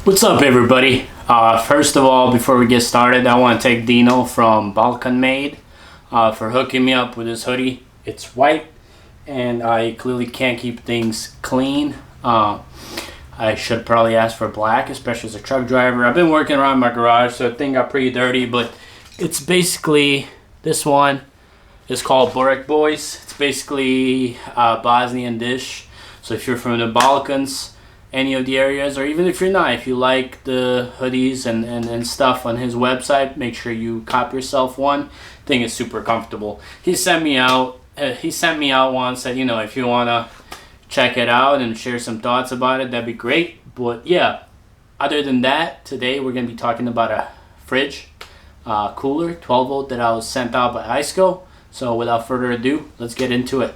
What's up, everybody? First of all, before we get started, I want to thank Dino from Balkan Made for hooking me up with this hoodie. It's white and I clearly can't keep things clean. I should probably ask for black, especially as a truck driver. I've been working around my garage, so the thing got pretty dirty, but it's basically, this one is called Burek Boys. It's basically a Bosnian dish. So if you're from the Balkans, any of the areas, or even if you're not, if you like the hoodies and stuff on his website, make sure you cop yourself one. Thing is super comfortable. He sent me out once, said, you know, if you want to check it out and share some thoughts about it, that'd be great. But yeah, other than that, today we're going to be talking about a fridge cooler 12 volt that I was sent out by ICECO. So without further ado, let's get into it.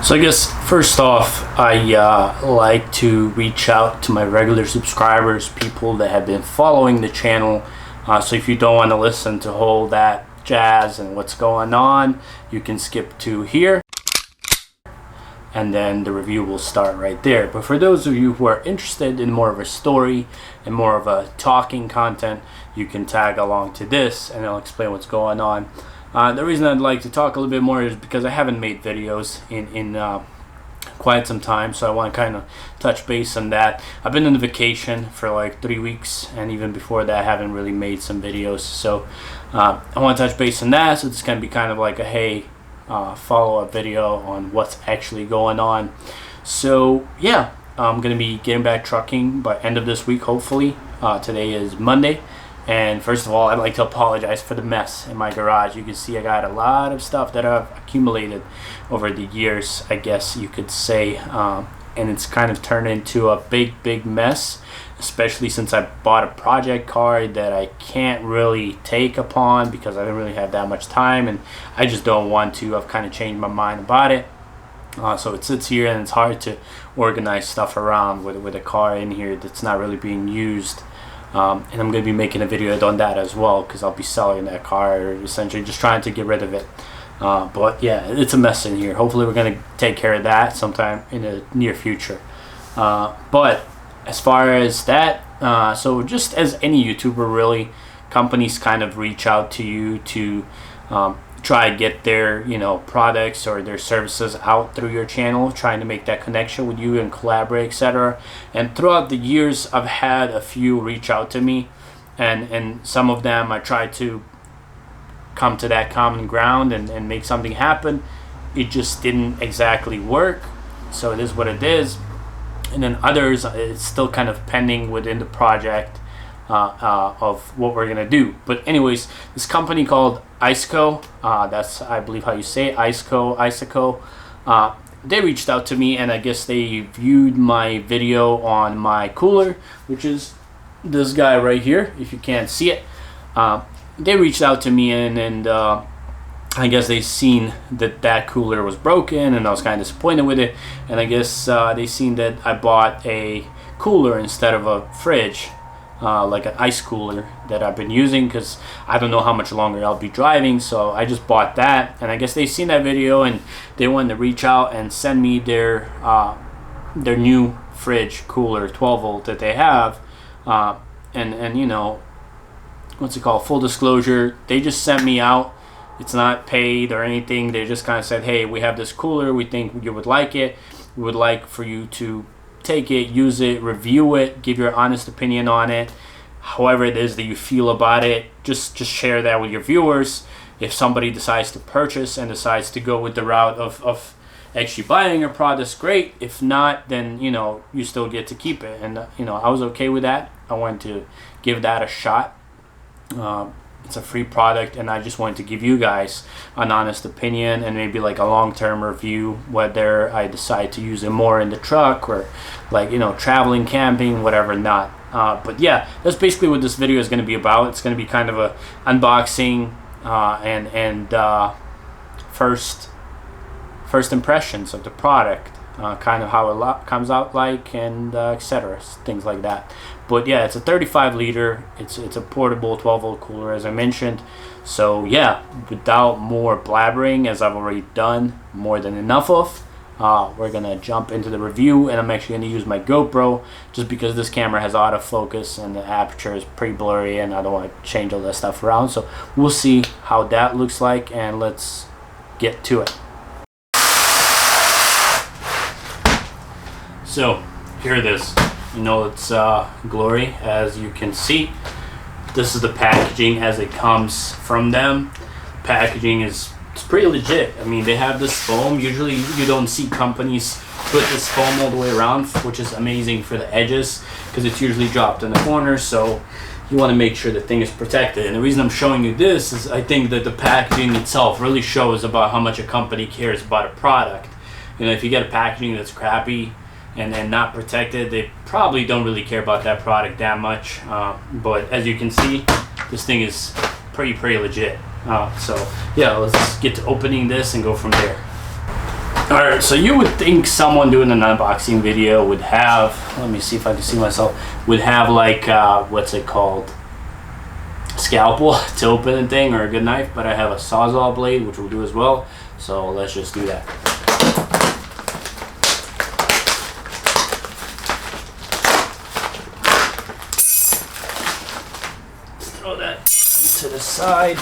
So I guess first off, I like to reach out to my regular subscribers, people that have been following the channel. So if you don't want to listen to all that jazz and what's going on, you can skip to here and then the review will start right there. But for those of you who are interested in more of a story and more of a talking content, you can tag along to this and I'll explain what's going on. The reason I'd like to talk a little bit more is because I haven't made videos in quite some time, so I want to kind of touch base on that. I've been on vacation for like 3 weeks, and even before that I haven't really made some videos, so I want to touch base on that. So it's going to be kind of like a hey, follow-up video on what's actually going on. So yeah, I'm going to be getting back trucking by end of this week, hopefully. Today is Monday. And first of all, I'd like to apologize for the mess in my garage. You can see I got a lot of stuff that I've accumulated over the years, I guess you could say. And it's kind of turned into a big mess, especially since I bought a project car that I can't really take upon because I don't really have that much time and I just don't want to. I've kind of changed my mind about it. So it sits here and it's hard to organize stuff around with a car in here that's not really being used. And I'm going to be making a video on that as well because I'll be selling that car, essentially just trying to get rid of it. But yeah, it's a mess in here. Hopefully we're going to take care of that sometime in the near future. But as far as that, so just as any YouTuber really, companies kind of reach out to you to try to get their products or their services out through your channel, trying to make that connection with you and collaborate, etc. And throughout the years I've had a few reach out to me, and some of them I tried to come to that common ground and make something happen. It just didn't exactly work, so it is what it is. And then others, it's still kind of pending within the project of what we're gonna do. But anyways, this company called ICECO, that's I believe how you say it, ICECO, they reached out to me, and I guess they viewed my video on my cooler, which is this guy right here if you can't see it. They reached out to me and I guess they seen that cooler was broken and I was kind of disappointed with it, and I guess they seen that I bought a cooler instead of a fridge, like an ice cooler that I've been using because I don't know how much longer I'll be driving, so I just bought that. And I guess they seen that video and they wanted to reach out and send me their new fridge cooler 12 volt that they have, and you know, what's it called, full disclosure, they just sent me out. It's not paid or anything. They just kind of said, hey, we have this cooler, we think you would like it, we would like for you to take it, use it, review it, give your honest opinion on it, however it is that you feel about it. Just share that with your viewers. If somebody decides to purchase and decides to go with the route of actually buying your product, great. If not, then you still get to keep it. And I was okay with that. I wanted to give that a shot. It's a free product, and I just wanted to give you guys an honest opinion and maybe like a long-term review, whether I decide to use it more in the truck or like traveling, camping, whatever not. But yeah, that's basically what this video is going to be about. It's going to be kind of a unboxing and first impressions of the product. kind of how it comes out like, and etc. Things like that. But yeah, it's a 35 liter. It's a portable 12 volt cooler, as I mentioned. So yeah, without more blabbering, as I've already done more than enough of, we're gonna jump into the review, and I'm actually gonna use my GoPro just because this camera has autofocus and the aperture is pretty blurry, and I don't want to change all that stuff around. So we'll see how that looks like, and let's get to it. So here it is. You know, it's glory, as you can see. This is the packaging as it comes from them. Packaging is pretty legit. I mean, they have this foam. Usually you don't see companies put this foam all the way around, which is amazing for the edges because it's usually dropped in the corners. So you want to make sure the thing is protected. And the reason I'm showing you this is I think that the packaging itself really shows about how much a company cares about a product. You know, if you get a packaging that's crappy and not protected, they probably don't really care about that product that much. But as you can see, this thing is pretty legit. So yeah, let's get to opening this and go from there. Alright, so you would think someone doing an unboxing video would have, let me see if I can see myself, would have like, what's it called? Scalpel to open the thing, or a good knife, but I have a Sawzall blade, which will do as well. So let's just do that. Throw that to the side,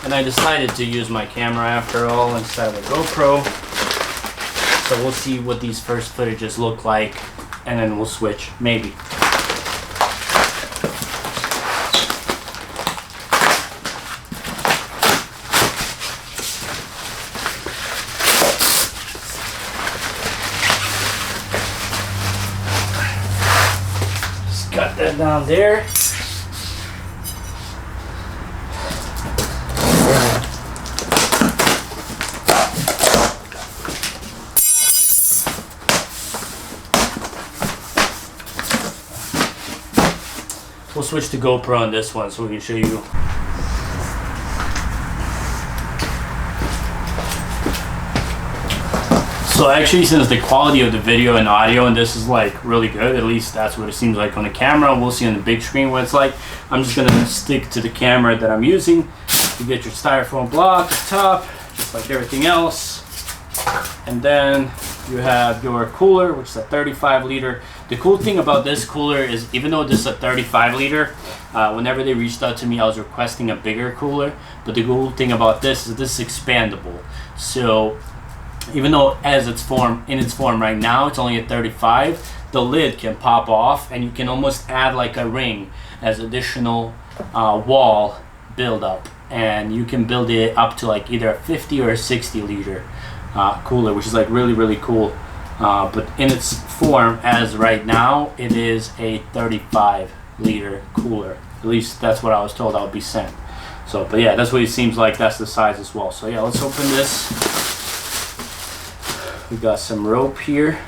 and I decided to use my camera after all instead of a GoPro, so we'll see what these first footages look like, and then we'll switch, maybe. Just got that down there. We'll switch to GoPro on this one so we can show you. So actually, since the quality of the video and audio and this is like really good, at least that's what it seems like on the camera. We'll see on the big screen what it's like. I'm just gonna stick to the camera that I'm using. You get your styrofoam block at the top, just like everything else. And then you have your cooler, which is a 35 liter. The cool thing about this cooler is, even though this is a 35 liter, whenever they reached out to me, I was requesting a bigger cooler. But the cool thing about this is this is expandable. So even though in its form right now, it's only a 35, the lid can pop off, and you can almost add like a ring as additional wall buildup. And you can build it up to like either a 50 or a 60 liter cooler, which is like really cool. But in its form as right now, it is a 35 liter cooler. At least that's what I was told I would be sent. So, but yeah, that's what it seems like. That's the size as well. So yeah, let's open this. We got some rope here.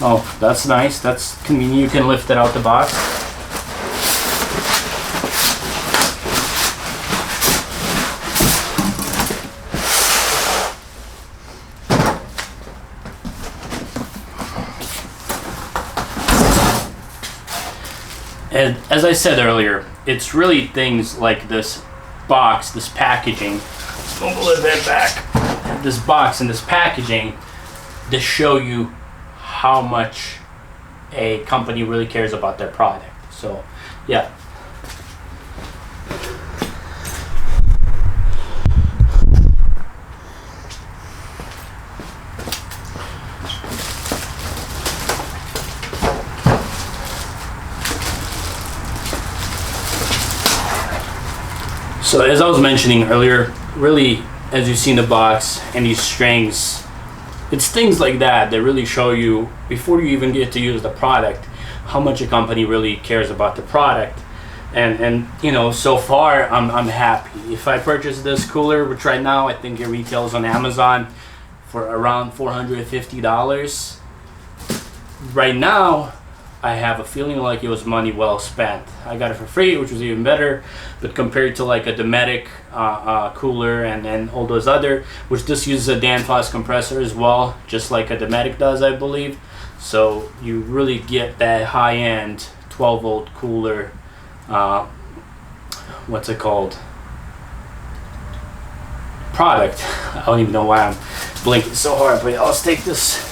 Oh, that's nice. That's convenient. You can lift it out the box. And as I said earlier, it's really things like this box, this packaging. Let's move a little bit back. This box and this packaging to show you how much a company really cares about their product. So, yeah. So as I was mentioning earlier, really, as you see in the box and these strings, it's things like that that really show you, before you even get to use the product, how much a company really cares about the product. And you know, so far I'm happy. If I purchase this cooler, which right now I think it retails on Amazon for around $450, right now I have a feeling like it was money well spent. I got it for free, which was even better. But compared to like a Dometic cooler and all those other, which this uses a Danfoss compressor as well, just like a Dometic does, I believe. So you really get that high-end 12-volt cooler. What's it called? Product. I don't even know why I'm blinking so hard, but let's take this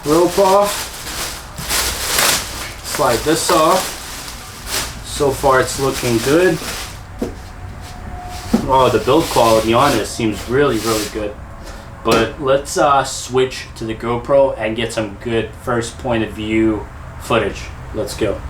rope off, slide this off. So far it's looking good. Oh, the build quality on this seems really good. But let's switch to the GoPro and get some good first point of view footage. Let's go.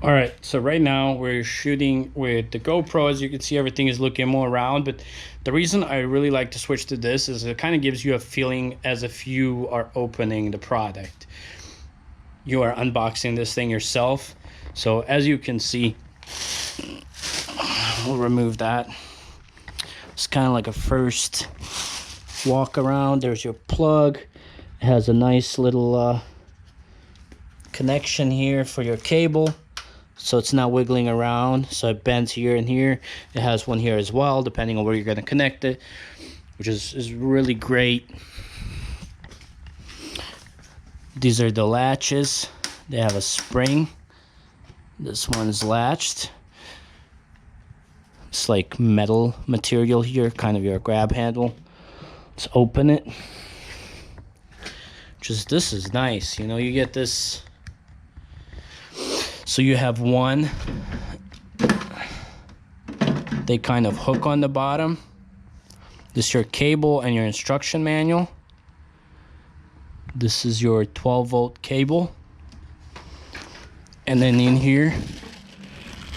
All right, so right now we're shooting with the GoPro. As you can see, everything is looking more round, but the reason I really like to switch to this is it kind of gives you a feeling as if you are opening the product. You are unboxing this thing yourself. So as you can see, we'll remove that. It's kind of like a first walk around. There's your plug. It has a nice little connection here for your cable. So it's not wiggling around, so it bends here and here. It has one here as well, depending on where you're going to connect it, which is really great. These are the latches. They have a spring. This one's latched. It's like metal material here, kind of your grab handle. Let's open it. This is nice, you know, you get this. So you have one, they kind of hook on the bottom. This is your cable and your instruction manual. This is your 12-volt cable. And then in here,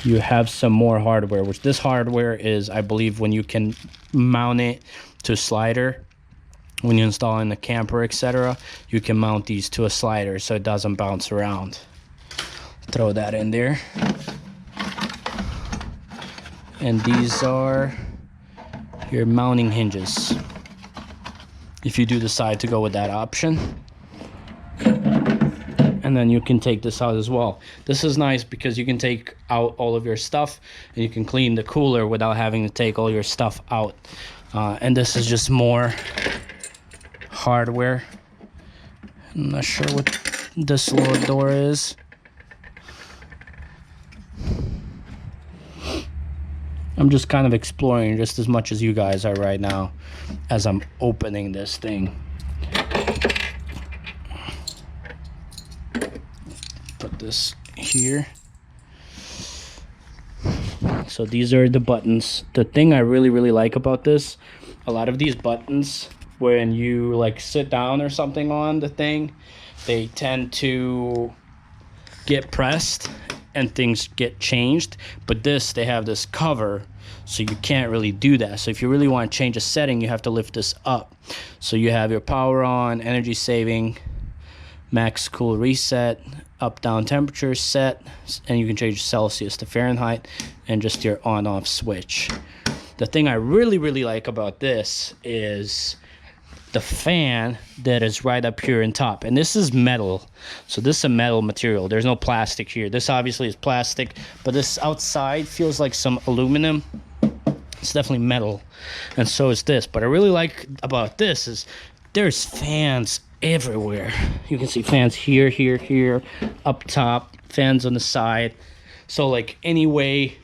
you have some more hardware, which this hardware is, I believe, when you can mount it to a slider. When you install in the camper, etc., you can mount these to a slider so it doesn't bounce around. Throw that in there. And these are your mounting hinges, if you do decide to go with that option. And then you can take this out as well. This is nice because you can take out all of your stuff and you can clean the cooler without having to take all your stuff out. And this is just more hardware. I'm not sure what this little door is. I'm just kind of exploring just as much as you guys are right now as I'm opening this thing. Put this here. So these are the buttons. The thing I really like about this, a lot of these buttons, when you like sit down or something on the thing, they tend to get pressed and things get changed. But this, they have this cover, so you can't really do that. So if you really want to change a setting, you have to lift this up. So you have your power on, energy saving, max cool reset, up down temperature set, and you can change Celsius to Fahrenheit, and just your on off switch. The thing I really like about this is the fan that is right up here in top, and this is metal. So this is a metal material. There's no plastic here. This obviously is plastic, but this outside feels like some aluminum. It's definitely metal, and so is this. But I really like about this is there's fans everywhere. You can see fans here, up top, fans on the side. So like any way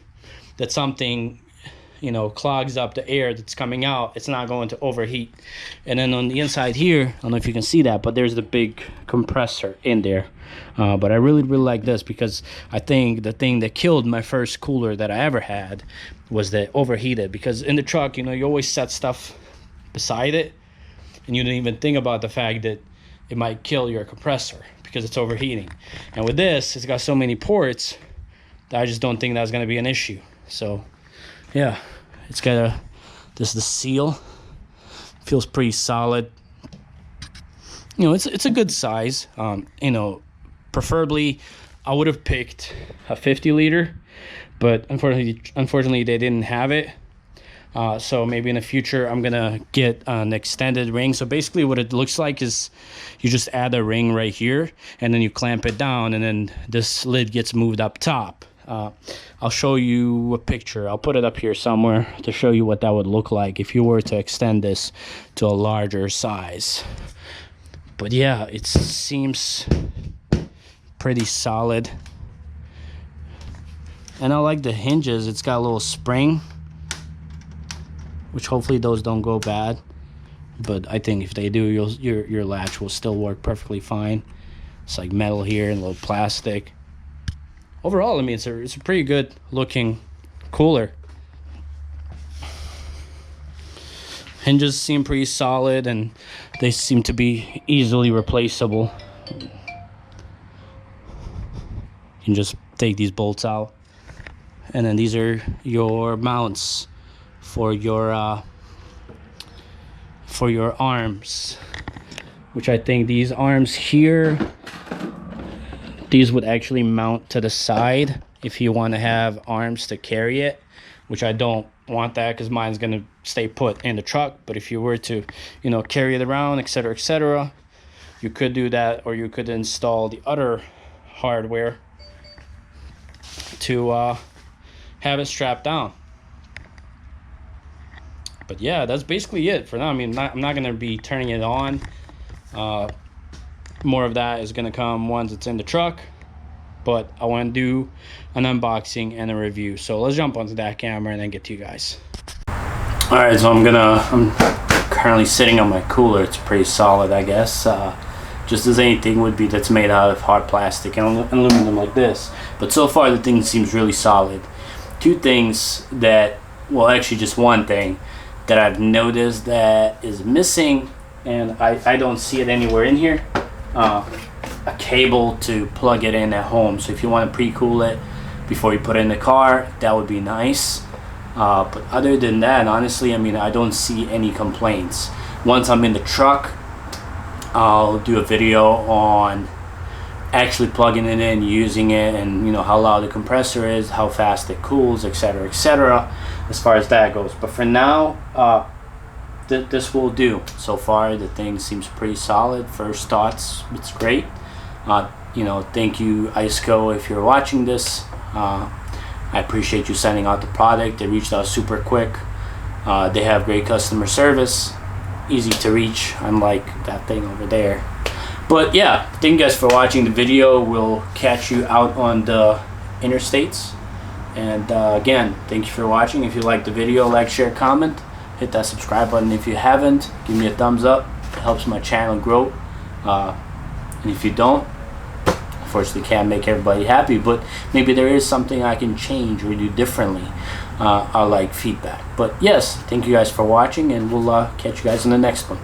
that something, you know, clogs up the air that's coming out, it's not going to overheat. And then on the inside here, I don't know if you can see that, but there's the big compressor in there. But I really like this because I think the thing that killed my first cooler that I ever had was that overheated. Because in the truck, you know, you always set stuff beside it, and you didn't even think about the fact that it might kill your compressor because it's overheating. And with this, it's got so many ports that I just don't think that's going to be an issue. So yeah, it's got this is the seal. Feels pretty solid. You know, it's a good size. You know, preferably I would have picked a 50 liter, but unfortunately they didn't have it. So maybe in the future I'm gonna get an extended ring. So basically what it looks like is you just add a ring right here and then you clamp it down, and then this lid gets moved up top. I'll show you a picture. I'll put it up here somewhere to show you what that would look like if you were to extend this to a larger size. But yeah, it seems pretty solid. And I like the hinges. It's got a little spring, which hopefully those don't go bad. But I think if they do, your latch will still work perfectly fine. It's like metal here and a little plastic. Overall, I mean, it's a pretty good looking cooler. Hinges seem pretty solid, and they seem to be easily replaceable. You can just take these bolts out, and then these are your mounts for your arms, which I think these arms here, these would actually mount to the side if you want to have arms to carry it, which I don't want that because mine's gonna stay put in the truck. But if you were to, you know, carry it around, etc., etc., you could do that, or you could install the other hardware to have it strapped down. But yeah, that's basically it for now. I mean, I'm not gonna be turning it on. More of that is gonna come once it's in the truck, but I want to do an unboxing and a review. So let's jump onto that camera and then get to you guys. All right, so I'm currently sitting on my cooler. It's pretty solid, I guess, just as anything would be that's made out of hard plastic and aluminum like this. But so far the thing seems really solid. Two things that, well, actually just one thing that I've noticed that is missing, and I don't see it anywhere in here. A cable to plug it in at home. So if you want to pre-cool it before you put it in the car, that would be nice. But other than that, honestly, I mean, I don't see any complaints. Once I'm in the truck, I'll do a video on actually plugging it in, using it, and you know how loud the compressor is, how fast it cools, etc., etc., as far as that goes. But for now, this will do. So far the thing seems pretty solid. First thoughts, it's great. You know, thank you ICECO if you're watching this. I appreciate you sending out the product. They reached out super quick. They have great customer service, easy to reach, unlike that thing over there. But yeah, thank you guys for watching the video. We'll catch you out on the interstates. And again, thank you for watching. If you liked the video, like, share, comment. Hit that subscribe button if you haven't. Give me a thumbs up. It helps my channel grow. And if you don't, unfortunately can't make everybody happy, but maybe there is something I can change or do differently. I like feedback. But yes, thank you guys for watching, and we'll catch you guys in the next one.